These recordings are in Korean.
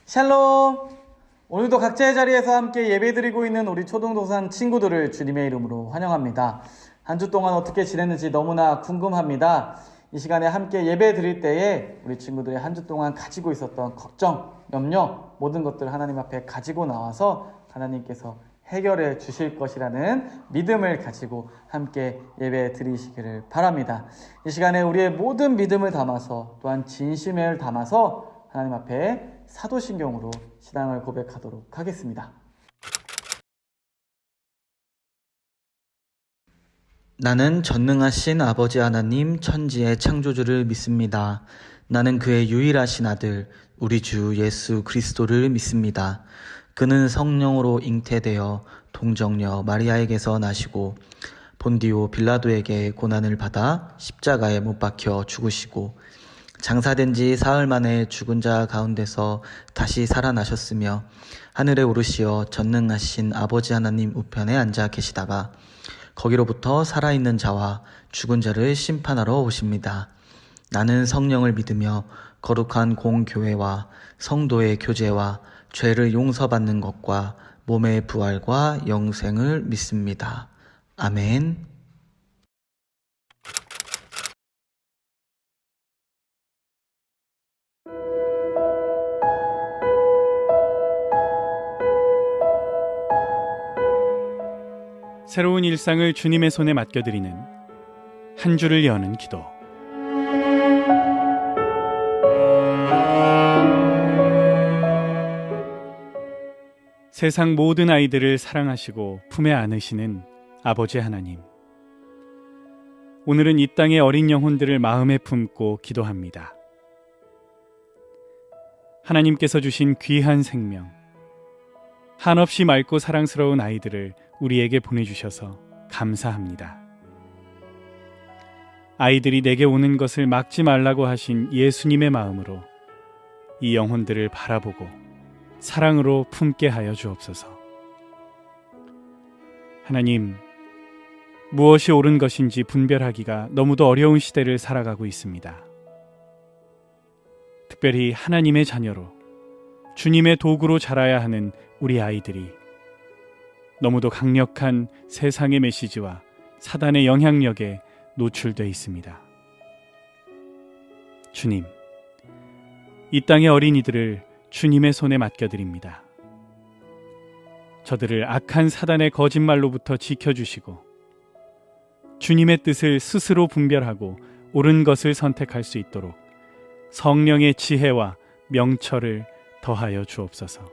샬롬! 오늘도 각자의 자리에서 함께 예배드리고 있는 우리 초등도산 친구들을 주님의 이름으로 환영합니다. 한 주 동안 어떻게 지냈는지 너무나 궁금합니다. 이 시간에 함께 예배드릴 때에 우리 친구들이 한 주 동안 가지고 있었던 걱정, 염려, 모든 것들을 하나님 앞에 가지고 나와서 하나님께서 해결해 주실 것이라는 믿음을 가지고 함께 예배 드리시기를 바랍니다. 이 시간에 우리의 모든 믿음을 담아서 또한 진심을 담아서 하나님 앞에 사도신경으로 신앙을 고백하도록 하겠습니다. 나는 전능하신 아버지 하나님 천지의 창조주를 믿습니다. 나는 그의 유일하신 아들 우리 주 예수 그리스도를 믿습니다. 그는 성령으로 잉태되어 동정녀 마리아에게서 나시고 본디오 빌라도에게 고난을 받아 십자가에 못 박혀 죽으시고 장사된 지 사흘 만에 죽은 자 가운데서 다시 살아나셨으며 하늘에 오르시어 전능하신 아버지 하나님 우편에 앉아 계시다가 거기로부터 살아있는 자와 죽은 자를 심판하러 오십니다. 나는 성령을 믿으며 거룩한 공교회와 성도의 교제와 죄를 용서받는 것과 몸의 부활과 영생을 믿습니다. 아멘. 새로운 일상을 주님의 손에 맡겨드리는 한 주를 여는 기도. 세상 모든 아이들을 사랑하시고 품에 안으시는 아버지 하나님. 오늘은 이 땅의 어린 영혼들을 마음에 품고 기도합니다. 하나님께서 주신 귀한 생명, 한없이 맑고 사랑스러운 아이들을 우리에게 보내주셔서 감사합니다. 아이들이 내게 오는 것을 막지 말라고 하신 예수님의 마음으로 이 영혼들을 바라보고 사랑으로 품게 하여 주옵소서. 하나님, 무엇이 옳은 것인지 분별하기가 너무도 어려운 시대를 살아가고 있습니다. 특별히 하나님의 자녀로 주님의 도구로 자라야 하는 우리 아이들이 너무도 강력한 세상의 메시지와 사단의 영향력에 노출되어 있습니다. 주님, 이 땅의 어린이들을 주님의 손에 맡겨드립니다. 저들을 악한 사단의 거짓말로부터 지켜주시고 주님의 뜻을 스스로 분별하고 옳은 것을 선택할 수 있도록 성령의 지혜와 명철을 더하여 주옵소서.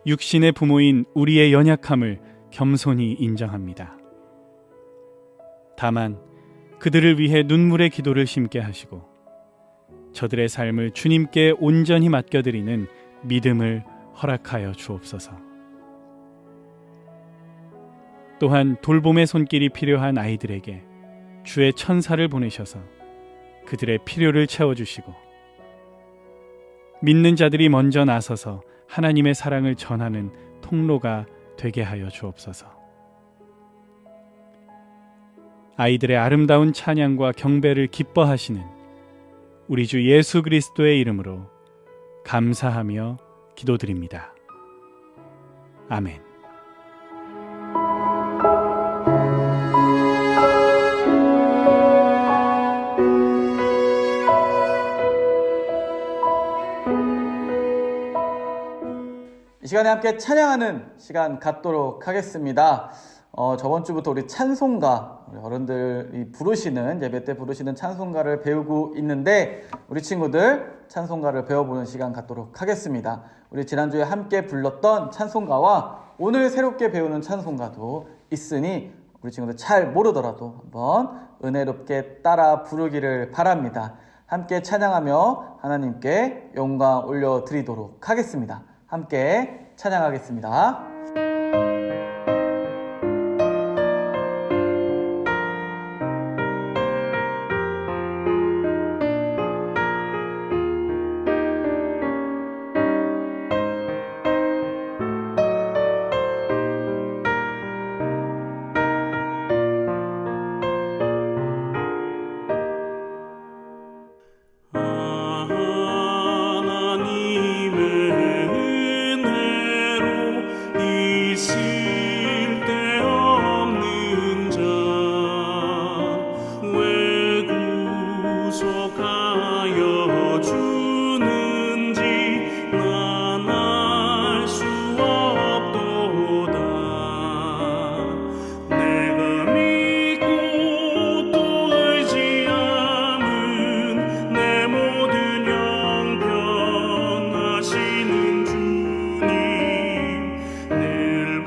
육신의 부모인 우리의 연약함을 겸손히 인정합니다. 다만 그들을 위해 눈물의 기도를 심게 하시고 저들의 삶을 주님께 온전히 맡겨드리는 믿음을 허락하여 주옵소서. 또한 돌봄의 손길이 필요한 아이들에게 주의 천사를 보내셔서 그들의 필요를 채워주시고 믿는 자들이 먼저 나서서 하나님의 사랑을 전하는 통로가 되게 하여 주옵소서. 아이들의 아름다운 찬양과 경배를 기뻐하시는 우리 주 예수 그리스도의 이름으로 감사하며 기도드립니다. 아멘. 이 시간에 함께 찬양하는 시간 갖도록 하겠습니다. 저번 주부터 우리 찬송가, 우리 어른들이 부르시는, 예배 때 부르시는 찬송가를 배우고 있는데 우리 친구들 찬송가를 배워보는 시간 갖도록 하겠습니다. 우리 지난주에 함께 불렀던 찬송가와 오늘 새롭게 배우는 찬송가도 있으니 우리 친구들 잘 모르더라도 한번 은혜롭게 따라 부르기를 바랍니다. 함께 찬양하며 하나님께 영광 올려드리도록 하겠습니다. 함께 찬양하겠습니다. 쓸데없는 자 왜 구속하여 주는지 난 알 수 없도다. 내가 믿고 또 의지함은 내 모든 형편하시는 주님 늘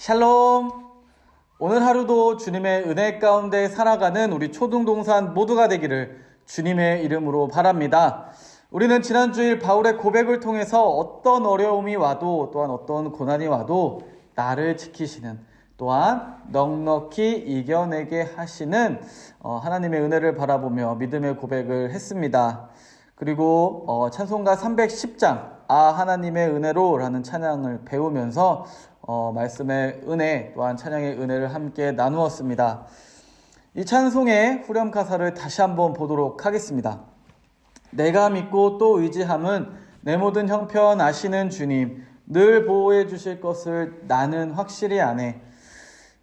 샬롬! 오늘 하루도 주님의 은혜 가운데 살아가는 우리 초등동산 모두가 되기를 주님의 이름으로 바랍니다. 우리는 지난 주일 바울의 고백을 통해서 어떤 어려움이 와도 또한 어떤 고난이 와도 나를 지키시는 또한 넉넉히 이겨내게 하시는 하나님의 은혜를 바라보며 믿음의 고백을 했습니다. 그리고 찬송가 310장 하나님의 은혜로 라는 찬양을 배우면서 말씀의 은혜 또한 찬양의 은혜를 함께 나누었습니다. 이 찬송의 후렴 가사를 다시 한번 보도록 하겠습니다. 내가 믿고 또 의지함은 내 모든 형편 아시는 주님 늘 보호해 주실 것을 나는 확실히 아네.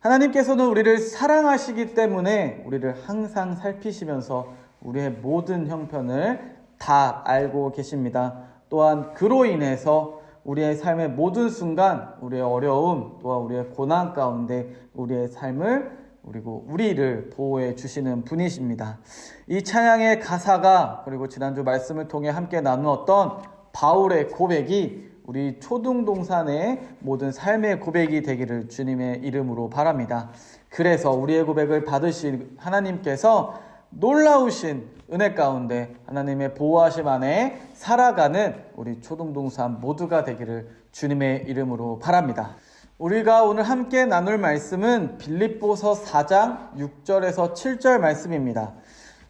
하나님께서는 우리를 사랑하시기 때문에 우리를 항상 살피시면서 우리의 모든 형편을 다 알고 계십니다. 또한 그로 인해서 우리의 삶의 모든 순간 우리의 어려움 또한 우리의 고난 가운데 우리의 삶을 그리고 우리를 보호해 주시는 분이십니다. 이 찬양의 가사가 그리고 지난주 말씀을 통해 함께 나누었던 바울의 고백이 우리 초등동산의 모든 삶의 고백이 되기를 주님의 이름으로 바랍니다. 그래서 우리의 고백을 받으실 하나님께서 놀라우신 은혜 가운데 하나님의 보호하심 안에 살아가는 우리 초등동산 모두가 되기를 주님의 이름으로 바랍니다. 우리가 오늘 함께 나눌 말씀은 빌립보서 4장 6절에서 7절 말씀입니다.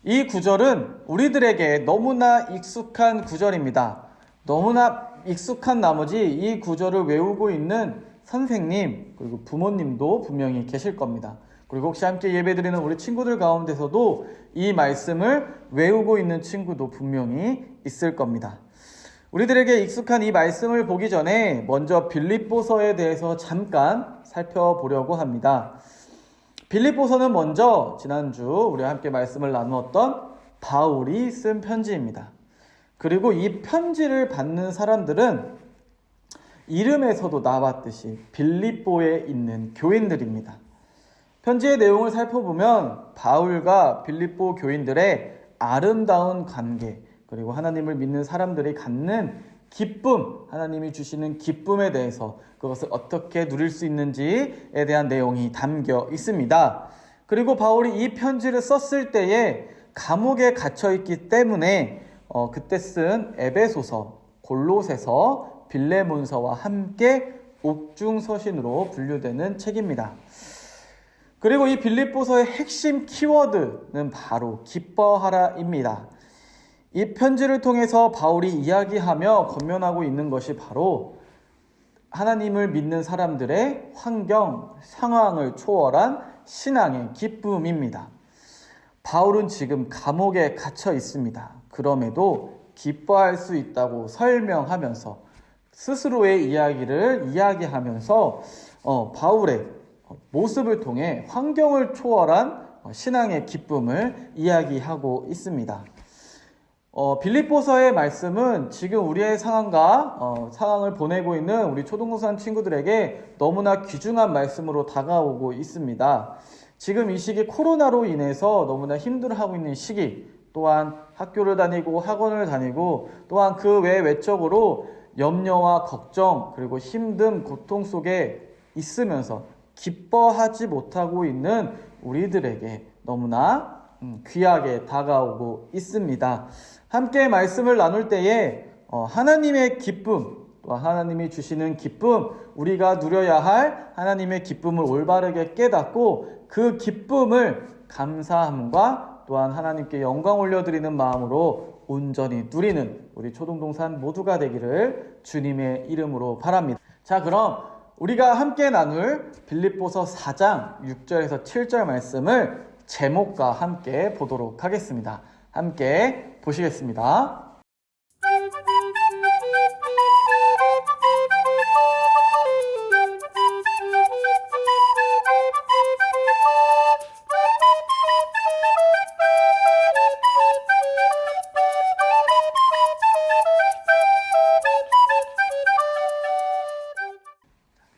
이 구절은 우리들에게 너무나 익숙한 구절입니다. 너무나 익숙한 나머지 이 구절을 외우고 있는 선생님 그리고 부모님도 분명히 계실 겁니다. 그리고 혹시 함께 예배드리는 우리 친구들 가운데서도 이 말씀을 외우고 있는 친구도 분명히 있을 겁니다. 우리들에게 익숙한 이 말씀을 보기 전에 먼저 빌립보서에 대해서 잠깐 살펴보려고 합니다. 빌립보서는 먼저 지난주 우리와 함께 말씀을 나누었던 바울이 쓴 편지입니다. 그리고 이 편지를 받는 사람들은 이름에서도 나왔듯이 빌립보에 있는 교인들입니다. 편지의 내용을 살펴보면 바울과 빌립보 교인들의 아름다운 관계 그리고 하나님을 믿는 사람들이 갖는 기쁨, 하나님이 주시는 기쁨에 대해서 그것을 어떻게 누릴 수 있는지에 대한 내용이 담겨 있습니다. 그리고 바울이 이 편지를 썼을 때에 감옥에 갇혀있기 때문에 그때 쓴 에베소서, 골로새서, 빌레몬서와 함께 옥중서신으로 분류되는 책입니다. 그리고 이 빌립보서의 핵심 키워드는 바로 기뻐하라입니다. 이 편지를 통해서 바울이 이야기하며 권면하고 있는 것이 바로 하나님을 믿는 사람들의 환경, 상황을 초월한 신앙의 기쁨입니다. 바울은 지금 감옥에 갇혀 있습니다. 그럼에도 기뻐할 수 있다고 설명하면서 스스로의 이야기를 이야기하면서 바울의 모습을 통해 환경을 초월한 신앙의 기쁨을 이야기하고 있습니다. 빌립보서의 말씀은 지금 우리의 상황을 보내고 있는 우리 초등동산 친구들에게 너무나 귀중한 말씀으로 다가오고 있습니다. 지금 이 시기 코로나로 인해서 너무나 힘들어하고 있는 시기, 또한 학교를 다니고 학원을 다니고 또한 그 외 외적으로 염려와 걱정 그리고 힘든 고통 속에 있으면서 기뻐하지 못하고 있는 우리들에게 너무나 귀하게 다가오고 있습니다. 함께 말씀을 나눌 때에 하나님의 기쁨, 또 하나님이 주시는 기쁨, 우리가 누려야 할 하나님의 기쁨을 올바르게 깨닫고 그 기쁨을 감사함과 또한 하나님께 영광 올려드리는 마음으로 온전히 누리는 우리 초등동산 모두가 되기를 주님의 이름으로 바랍니다. 자, 그럼 우리가 함께 나눌 빌립보서 4장 6절에서 7절 말씀을 제목과 함께 보도록 하겠습니다. 함께 보시겠습니다.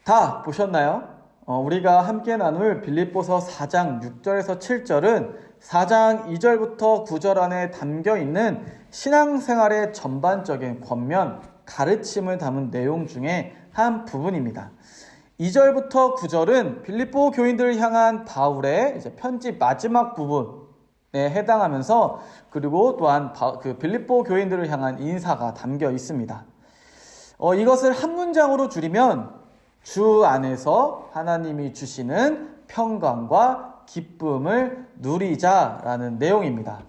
다 보셨나요? 우리가 함께 나눌 빌립보서 4장 6절에서 7절은 4장 2절부터 9절 안에 담겨있는 신앙생활의 전반적인 권면, 가르침을 담은 내용 중에 한 부분입니다. 2절부터 9절은 빌립보 교인들을 향한 바울의 이제 편지 마지막 부분에 해당하면서 그리고 또한 그 빌립보 교인들을 향한 인사가 담겨 있습니다. 이것을 한 문장으로 줄이면 주 안에서 하나님이 주시는 평강과 기쁨을 누리자라는 내용입니다.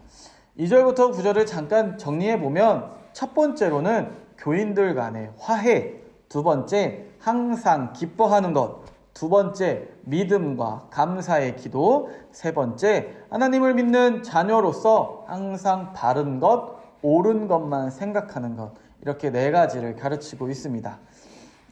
2절부터 9절을 잠깐 정리해 보면 첫 번째로는 교인들 간의 화해, 두 번째 항상 기뻐하는 것, 두 번째 믿음과 감사의 기도, 세 번째 하나님을 믿는 자녀로서 항상 바른 것, 옳은 것만 생각하는 것, 이렇게 네 가지를 가르치고 있습니다.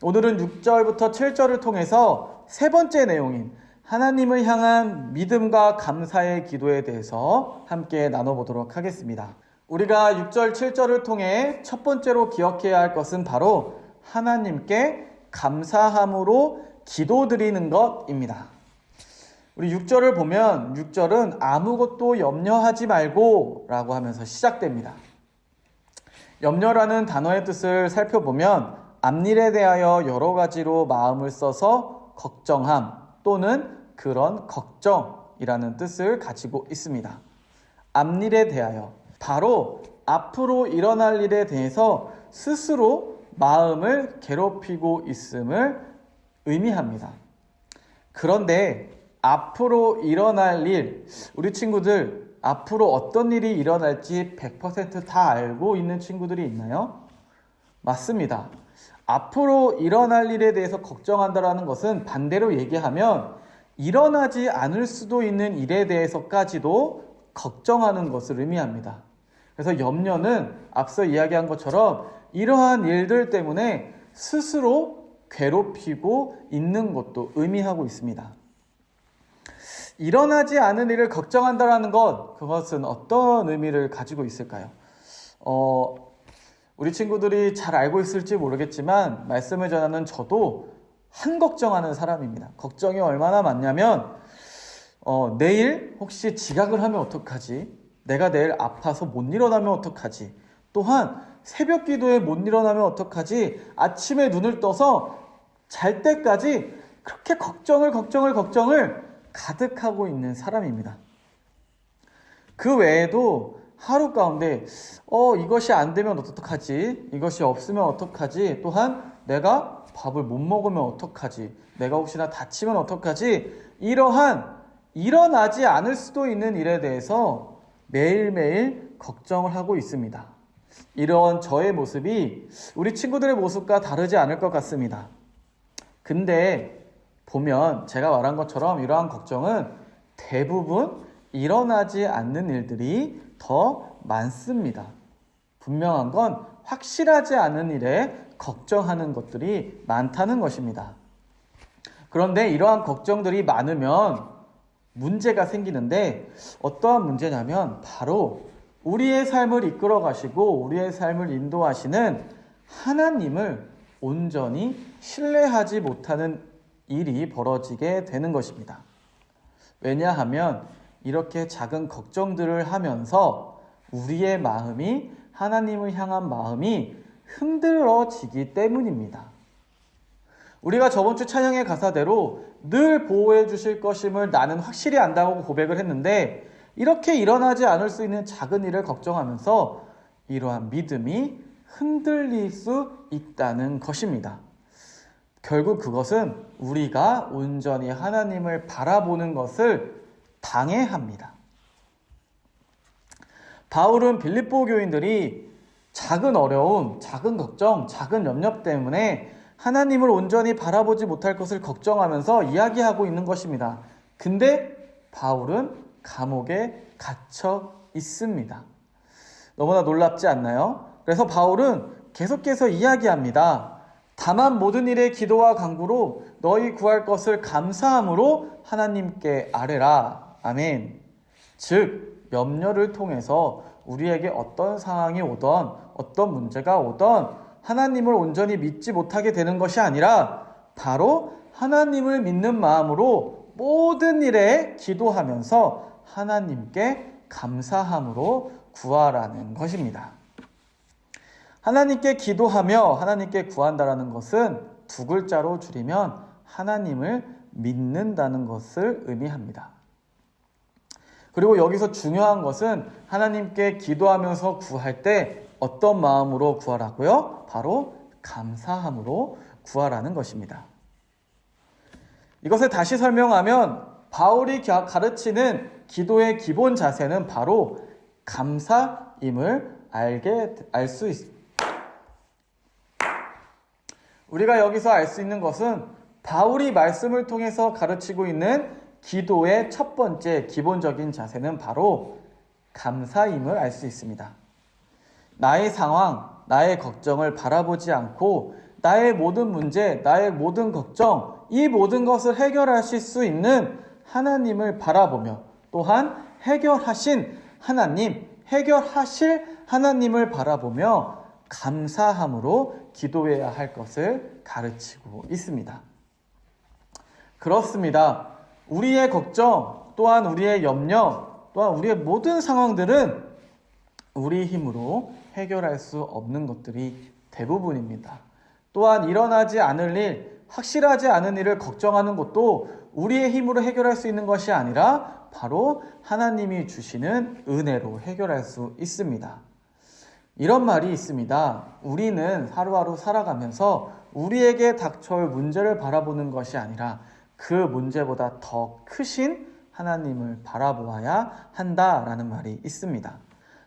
오늘은 6절부터 7절을 통해서 세 번째 내용인 하나님을 향한 믿음과 감사의 기도에 대해서 함께 나눠보도록 하겠습니다. 우리가 6절, 7절을 통해 첫 번째로 기억해야 할 것은 바로 하나님께 감사함으로 기도드리는 것입니다. 우리 6절을 보면 6절은 아무것도 염려하지 말고 라고 하면서 시작됩니다. 염려라는 단어의 뜻을 살펴보면 앞일에 대하여 여러 가지로 마음을 써서 걱정함 또는 그런 걱정이라는 뜻을 가지고 있습니다. 앞일에 대하여, 바로 앞으로 일어날 일에 대해서 스스로 마음을 괴롭히고 있음을 의미합니다. 그런데 앞으로 일어날 일, 우리 친구들 앞으로 어떤 일이 일어날지 100% 다 알고 있는 친구들이 있나요? 맞습니다. 앞으로 일어날 일에 대해서 걱정한다는 것은 반대로 얘기하면 일어나지 않을 수도 있는 일에 대해서까지도 걱정하는 것을 의미합니다. 그래서 염려는 앞서 이야기한 것처럼 이러한 일들 때문에 스스로 괴롭히고 있는 것도 의미하고 있습니다. 일어나지 않은 일을 걱정한다는 것, 그것은 어떤 의미를 가지고 있을까요? 우리 친구들이 잘 알고 있을지 모르겠지만 말씀을 전하는 저도 한 걱정하는 사람입니다. 걱정이 얼마나 많냐면 내일 혹시 지각을 하면 어떡하지? 내가 내일 아파서 못 일어나면 어떡하지? 또한 새벽 기도에 못 일어나면 어떡하지? 아침에 눈을 떠서 잘 때까지 그렇게 걱정을 가득하고 있는 사람입니다. 그 외에도 하루 가운데 이것이 안 되면 어떡하지? 이것이 없으면 어떡하지? 또한 내가 밥을 못 먹으면 어떡하지? 내가 혹시나 다치면 어떡하지? 이러한 일어나지 않을 수도 있는 일에 대해서 매일매일 걱정을 하고 있습니다. 이런 저의 모습이 우리 친구들의 모습과 다르지 않을 것 같습니다. 근데 보면 제가 말한 것처럼 이러한 걱정은 대부분 일어나지 않는 일들이 더 많습니다. 분명한 건 확실하지 않은 일에 걱정하는 것들이 많다는 것입니다. 그런데 이러한 걱정들이 많으면 문제가 생기는데 어떠한 문제냐면 바로 우리의 삶을 이끌어 가시고 우리의 삶을 인도하시는 하나님을 온전히 신뢰하지 못하는 일이 벌어지게 되는 것입니다. 왜냐하면 이렇게 작은 걱정들을 하면서 우리의 마음이 하나님을 향한 마음이 흔들어지기 때문입니다. 우리가 저번 주 찬양의 가사대로 늘 보호해 주실 것임을 나는 확실히 안다고 고백을 했는데 이렇게 일어나지 않을 수 있는 작은 일을 걱정하면서 이러한 믿음이 흔들릴 수 있다는 것입니다. 결국 그것은 우리가 온전히 하나님을 바라보는 것을 방해합니다. 바울은 빌립보 교인들이 작은 어려움, 작은 걱정, 작은 염려 때문에 하나님을 온전히 바라보지 못할 것을 걱정하면서 이야기하고 있는 것입니다. 근데 바울은 감옥에 갇혀 있습니다. 너무나 놀랍지 않나요? 그래서 바울은 계속해서 이야기합니다. 다만 모든 일에 기도와 간구로 너희 구할 것을 감사함으로 하나님께 아뢰라. 아멘. 즉 염려를 통해서 우리에게 어떤 상황이 오던 어떤 문제가 오던 하나님을 온전히 믿지 못하게 되는 것이 아니라 바로 하나님을 믿는 마음으로 모든 일에 기도하면서 하나님께 감사함으로 구하라는 것입니다. 하나님께 기도하며 하나님께 구한다라는 것은 두 글자로 줄이면 하나님을 믿는다는 것을 의미합니다. 그리고 여기서 중요한 것은 하나님께 기도하면서 구할 때 어떤 마음으로 구하라고요? 바로 감사함으로 구하라는 것입니다. 이것을 다시 설명하면 바울이 가르치는 기도의 기본 자세는 바로 감사임을 알 수 있습니다. 우리가 여기서 알 수 있는 것은 바울이 말씀을 통해서 가르치고 있는 기도의 첫 번째 기본적인 자세는 바로 감사임을 알 수 있습니다. 나의 상황, 나의 걱정을 바라보지 않고 나의 모든 문제, 나의 모든 걱정, 이 모든 것을 해결하실 수 있는 하나님을 바라보며 또한 해결하실 하나님을 바라보며 감사함으로 기도해야 할 것을 가르치고 있습니다. 그렇습니다. 우리의 걱정, 또한 우리의 염려, 또한 우리의 모든 상황들은 우리 힘으로 해결할 수 없는 것들이 대부분입니다. 또한 일어나지 않을 일, 확실하지 않은 일을 걱정하는 것도 우리의 힘으로 해결할 수 있는 것이 아니라 바로 하나님이 주시는 은혜로 해결할 수 있습니다. 이런 말이 있습니다. 우리는 하루하루 살아가면서 우리에게 닥쳐올 문제를 바라보는 것이 아니라 그 문제보다 더 크신 하나님을 바라보아야 한다라는 말이 있습니다.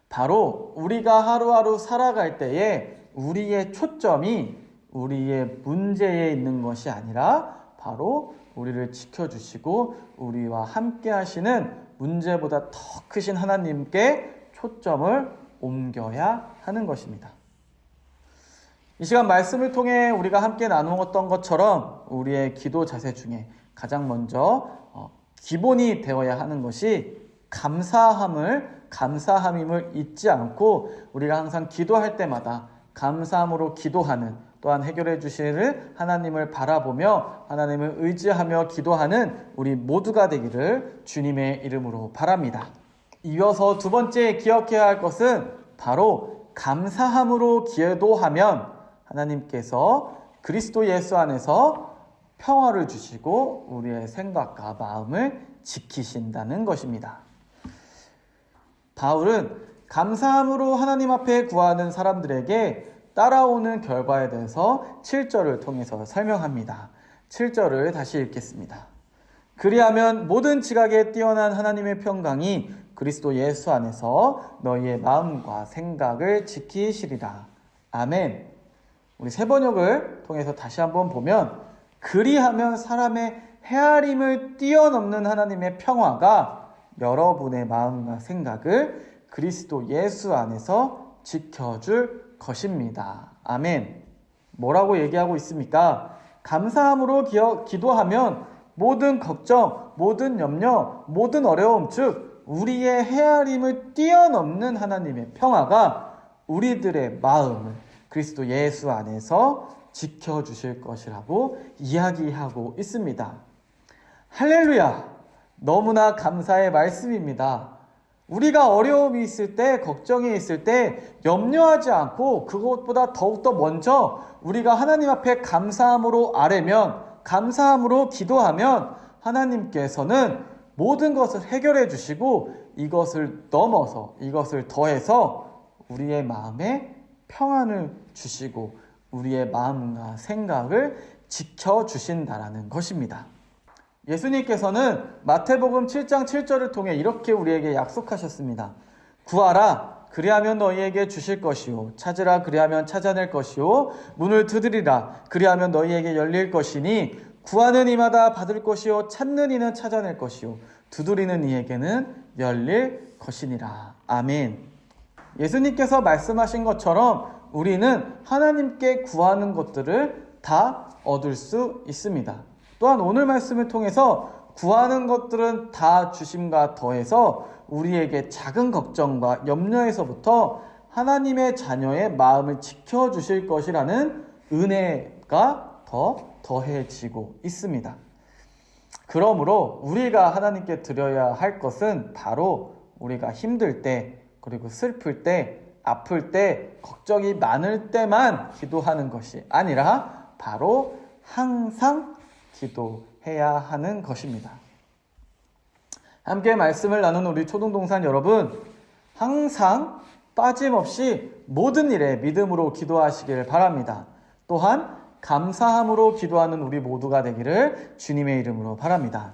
바로 우리가 하루하루 살아갈 때에 우리의 초점이 우리의 문제에 있는 것이 아니라 바로 우리를 지켜주시고 우리와 함께 하시는 문제보다 더 크신 하나님께 초점을 옮겨야 하는 것입니다. 이 시간 말씀을 통해 우리가 함께 나누었던 것처럼 우리의 기도 자세 중에 가장 먼저 기본이 되어야 하는 것이 감사함임을 잊지 않고 우리가 항상 기도할 때마다 감사함으로 기도하는, 또한 해결해 주실 하나님을 바라보며 하나님을 의지하며 기도하는 우리 모두가 되기를 주님의 이름으로 바랍니다. 이어서 두 번째 기억해야 할 것은 바로 감사함으로 기도하면 하나님께서 그리스도 예수 안에서 평화를 주시고 우리의 생각과 마음을 지키신다는 것입니다. 바울은 감사함으로 하나님 앞에 구하는 사람들에게 따라오는 결과에 대해서 7절을 통해서 설명합니다. 7절을 다시 읽겠습니다. 그리하면 모든 지각에 뛰어난 하나님의 평강이 그리스도 예수 안에서 너희의 마음과 생각을 지키시리라. 아멘. 우리 세 번역을 통해서 다시 한번 보면 그리하면 사람의 헤아림을 뛰어넘는 하나님의 평화가 여러분의 마음과 생각을 그리스도 예수 안에서 지켜줄 것입니다. 아멘. 뭐라고 얘기하고 있습니까? 감사함으로 기도하면 모든 걱정, 모든 염려, 모든 어려움, 즉 우리의 헤아림을 뛰어넘는 하나님의 평화가 우리들의 마음을 그리스도 예수 안에서 지켜주실 것이라고 이야기하고 있습니다. 할렐루야! 너무나 감사의 말씀입니다. 우리가 어려움이 있을 때, 걱정이 있을 때 염려하지 않고 그것보다 더욱더 먼저 우리가 하나님 앞에 감사함으로 아뢰면, 감사함으로 기도하면 하나님께서는 모든 것을 해결해 주시고 이것을 넘어서, 이것을 더해서 우리의 마음에 평안을 주시고 우리의 마음과 생각을 지켜주신다라는 것입니다. 예수님께서는 마태복음 7장 7절을 통해 이렇게 우리에게 약속하셨습니다. 구하라, 그리하면 너희에게 주실 것이요. 찾으라, 그리하면 찾아낼 것이요. 문을 두드리라, 그리하면 너희에게 열릴 것이니 구하는 이마다 받을 것이요. 찾는 이는 찾아낼 것이요. 두드리는 이에게는 열릴 것이니라. 아멘. 예수님께서 말씀하신 것처럼 우리는 하나님께 구하는 것들을 다 얻을 수 있습니다. 또한 오늘 말씀을 통해서 구하는 것들은 다 주심과 더해서 우리에게 작은 걱정과 염려에서부터 하나님의 자녀의 마음을 지켜주실 것이라는 은혜가 더해지고 있습니다. 그러므로 우리가 하나님께 드려야 할 것은 바로 우리가 힘들 때, 그리고 슬플 때, 아플 때, 걱정이 많을 때만 기도하는 것이 아니라 바로 항상 기도해야 하는 것입니다. 함께 말씀을 나눈 우리 초등동산 여러분, 항상 빠짐없이 모든 일에 믿음으로 기도하시길 바랍니다. 또한 감사함으로 기도하는 우리 모두가 되기를 주님의 이름으로 바랍니다.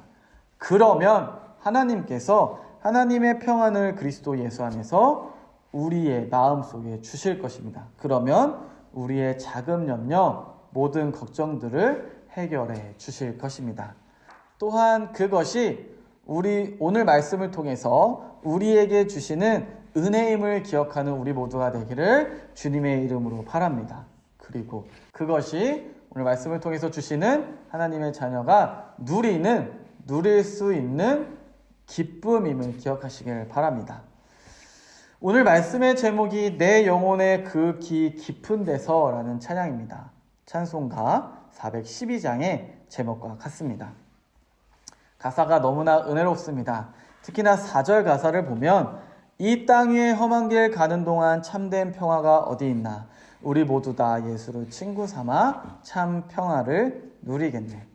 그러면 하나님께서 하나님의 평안을 그리스도 예수 안에서 우리의 마음속에 주실 것입니다. 그러면 우리의 자금 염려, 모든 걱정들을 해결해 주실 것입니다. 또한 그것이 우리 오늘 말씀을 통해서 우리에게 주시는 은혜임을 기억하는 우리 모두가 되기를 주님의 이름으로 바랍니다. 그리고 그것이 오늘 말씀을 통해서 주시는 하나님의 자녀가 누릴 수 있는 기쁨임을 기억하시길 바랍니다. 오늘 말씀의 제목이 내 영혼의 그 깊은 데서라는 찬양입니다. 찬송가 412장의 제목과 같습니다. 가사가 너무나 은혜롭습니다. 특히나 4절 가사를 보면 이 땅 위에 험한 길 가는 동안 참된 평화가 어디 있나 우리 모두 다 예수를 친구 삼아 참 평화를 누리겠네.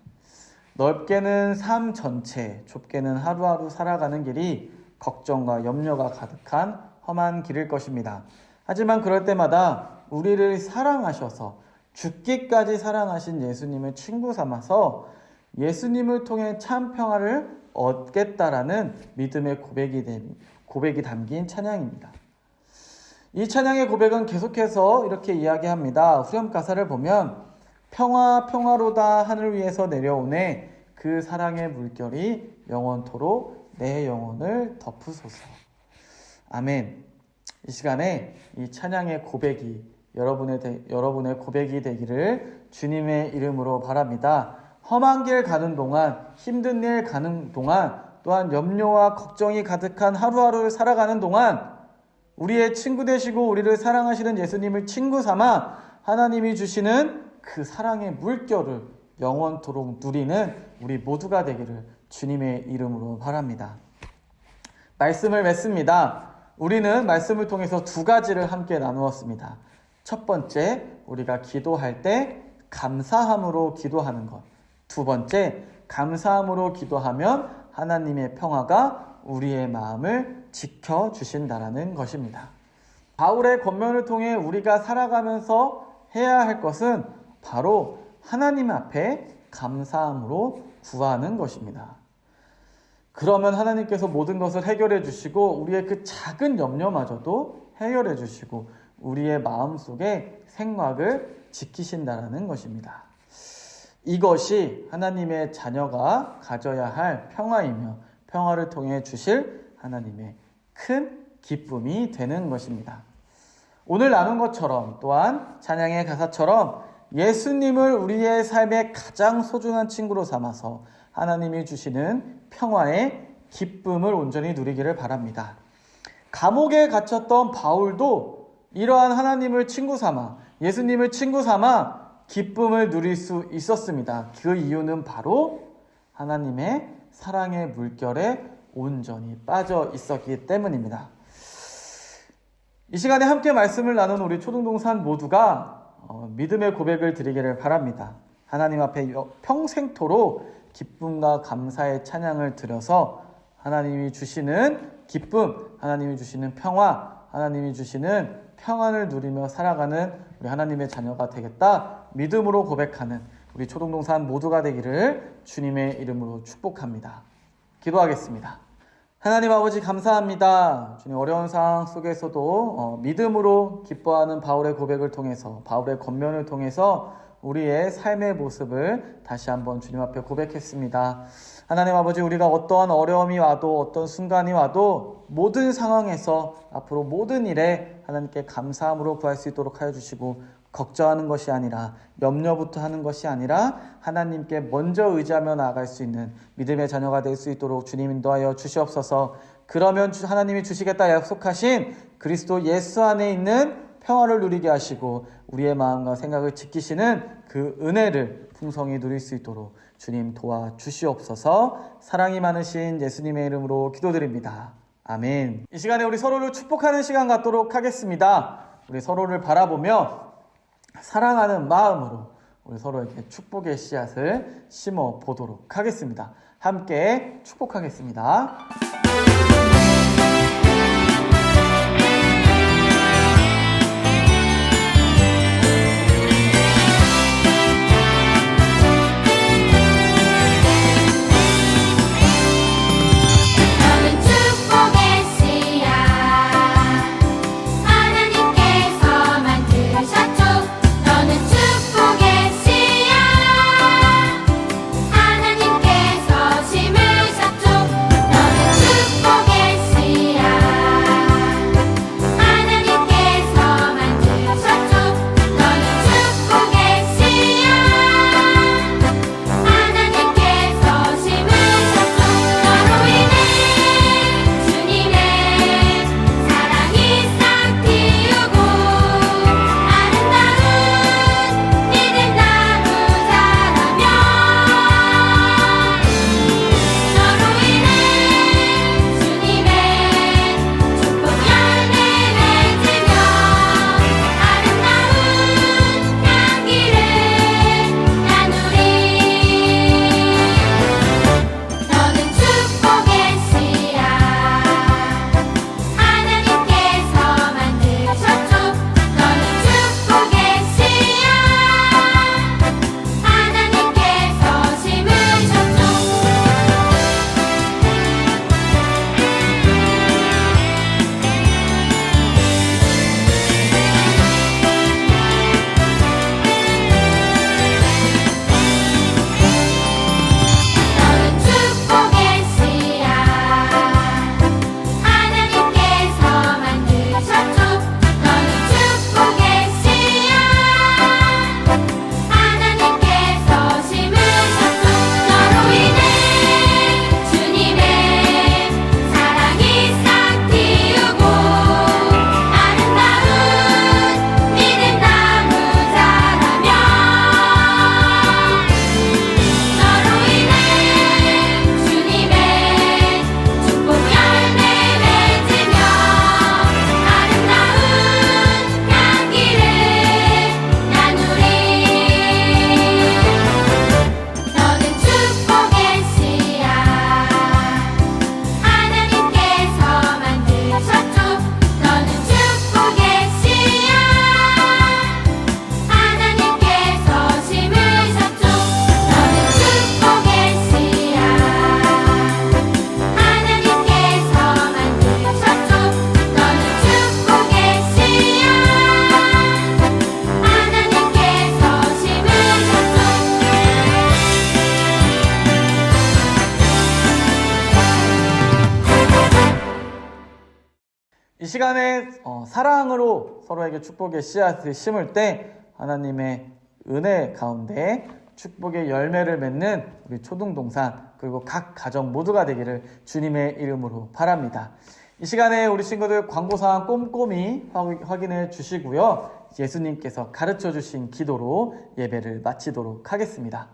넓게는 삶 전체, 좁게는 하루하루 살아가는 길이 걱정과 염려가 가득한 험한 길일 것입니다. 하지만 그럴 때마다 우리를 사랑하셔서 죽기까지 사랑하신 예수님을 친구 삼아서 예수님을 통해 참 평화를 얻겠다라는 믿음의 고백이 담긴 찬양입니다. 이 찬양의 고백은 계속해서 이렇게 이야기합니다. 후렴 가사를 보면 평화로다 하늘 위에서 내려오네 그 사랑의 물결이 영원토록 내 영혼을 덮으소서. 아멘. 이 시간에 이 찬양의 고백이 여러분의 고백이 되기를 주님의 이름으로 바랍니다. 험한 길 가는 동안, 힘든 일 가는 동안, 또한 염려와 걱정이 가득한 하루하루를 살아가는 동안 우리의 친구 되시고 우리를 사랑하시는 예수님을 친구 삼아 하나님이 주시는 그 사랑의 물결을 영원토록 누리는 우리 모두가 되기를 주님의 이름으로 바랍니다. 말씀을 맺습니다. 우리는 말씀을 통해서 두 가지를 함께 나누었습니다. 첫 번째, 우리가 기도할 때 감사함으로 기도하는 것. 두 번째, 감사함으로 기도하면 하나님의 평화가 우리의 마음을 지켜주신다라는 것입니다. 바울의 권면을 통해 우리가 살아가면서 해야 할 것은 바로 하나님 앞에 감사함으로 구하는 것입니다. 그러면 하나님께서 모든 것을 해결해 주시고 우리의 그 작은 염려마저도 해결해 주시고 우리의 마음속에 생각을 지키신다라는 것입니다. 이것이 하나님의 자녀가 가져야 할 평화이며 평화를 통해 주실 하나님의 큰 기쁨이 되는 것입니다. 오늘 나눈 것처럼 또한 찬양의 가사처럼 예수님을 우리의 삶의 가장 소중한 친구로 삼아서 하나님이 주시는 평화의 기쁨을 온전히 누리기를 바랍니다. 감옥에 갇혔던 바울도 이러한 하나님을 친구 삼아 예수님을 친구 삼아 기쁨을 누릴 수 있었습니다. 그 이유는 바로 하나님의 사랑의 물결에 온전히 빠져 있었기 때문입니다. 이 시간에 함께 말씀을 나눈 우리 초등동산 모두가 믿음의 고백을 드리기를 바랍니다. 하나님 앞에 평생토록 기쁨과 감사의 찬양을 드려서 하나님이 주시는 기쁨, 하나님이 주시는 평화, 하나님이 주시는 평안을 누리며 살아가는 우리 하나님의 자녀가 되겠다 믿음으로 고백하는 우리 초등동산 모두가 되기를 주님의 이름으로 축복합니다. 기도하겠습니다. 하나님 아버지 감사합니다. 주님 어려운 상황 속에서도 믿음으로 기뻐하는 바울의 고백을 통해서 바울의 권면을 통해서 우리의 삶의 모습을 다시 한번 주님 앞에 고백했습니다. 하나님 아버지 우리가 어떠한 어려움이 와도 어떤 순간이 와도 모든 상황에서 앞으로 모든 일에 하나님께 감사함으로 구할 수 있도록 하여 주시고 걱정하는 것이 아니라 염려부터 하는 것이 아니라 하나님께 먼저 의지하며 나아갈 수 있는 믿음의 자녀가 될 수 있도록 주님 인도하여 주시옵소서. 그러면 하나님이 주시겠다 약속하신 그리스도 예수 안에 있는 평화를 누리게 하시고 우리의 마음과 생각을 지키시는 그 은혜를 풍성히 누릴 수 있도록 주님 도와주시옵소서. 사랑이 많으신 예수님의 이름으로 기도드립니다. 아멘. 이 시간에 우리 서로를 축복하는 시간 갖도록 하겠습니다. 우리 서로를 바라보며 사랑하는 마음으로 우리 서로에게 축복의 씨앗을 심어 보도록 하겠습니다. 함께 축복하겠습니다. 너는 축복의 씨앗 하나님께서 만드셨죠. 너는 축복의 씨앗 하나님께서 심으셨죠. 너는 축복의 씨앗 하나님께서 만드셨죠. 너는 축복의 씨앗 하나님께서 심으셨죠. 너로 인해 주님의 사랑이 싹 틔우고 아름다운 믿음 나무 자라며 너로 인해 주님의 축복 열매 맺으며 아름다운 향기를 나누리. 너는 축복의 씨앗 하나님께서 만드셨죠. 너는 축복의 씨앗 하나님께서 심으셨죠. 너는 축복의 씨앗 하나님께서 만드셨죠. 너는 축복의 씨앗 하나님께서 심으셨죠. 너로 인해 주님의 사랑이 싹 틔우고 아름다운 믿음 나무 자라며 너로 인해 주님의 축복 열매 맺으며 아름다운 향기를 나누리. 너는 축복의 씨앗 하나님께서 만드셨죠. 너는 축복의 씨앗 하나님께서 심으셨죠. 너는 축복의 씨앗 하나님께서 만드셨죠. 너는 축복의 씨앗 하나님께서 심으셨죠. 이 시간에 사랑으로 서로에게 축복의 씨앗을 심을 때 하나님의 은혜 가운데 축복의 열매를 맺는 우리 초등동산 그리고 각 가정 모두가 되기를 주님의 이름으로 바랍니다. 이 시간에 우리 친구들 광고사항 꼼꼼히 확인해 주시고요. 예수님께서 가르쳐 주신 기도로 예배를 마치도록 하겠습니다.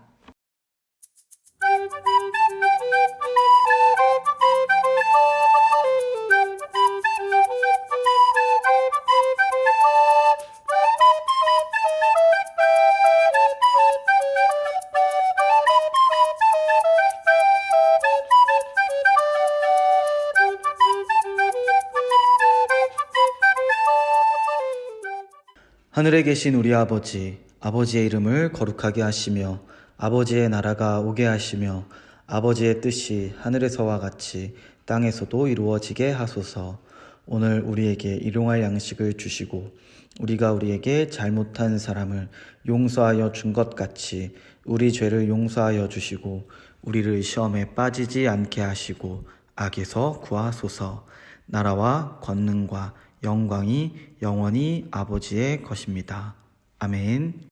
하늘에 계신 우리 아버지, 아버지의 이름을 거룩하게 하시며 아버지의 나라가 오게 하시며 아버지의 뜻이 하늘에서와 같이 땅에서도 이루어지게 하소서. 오늘 우리에게 일용할 양식을 주시고 우리가 우리에게 잘못한 사람을 용서하여 준 것 같이 우리 죄를 용서하여 주시고 우리를 시험에 빠지지 않게 하시고 악에서 구하소서. 나라와 권능과 영광이 영원히 아버지의 것입니다. 아멘.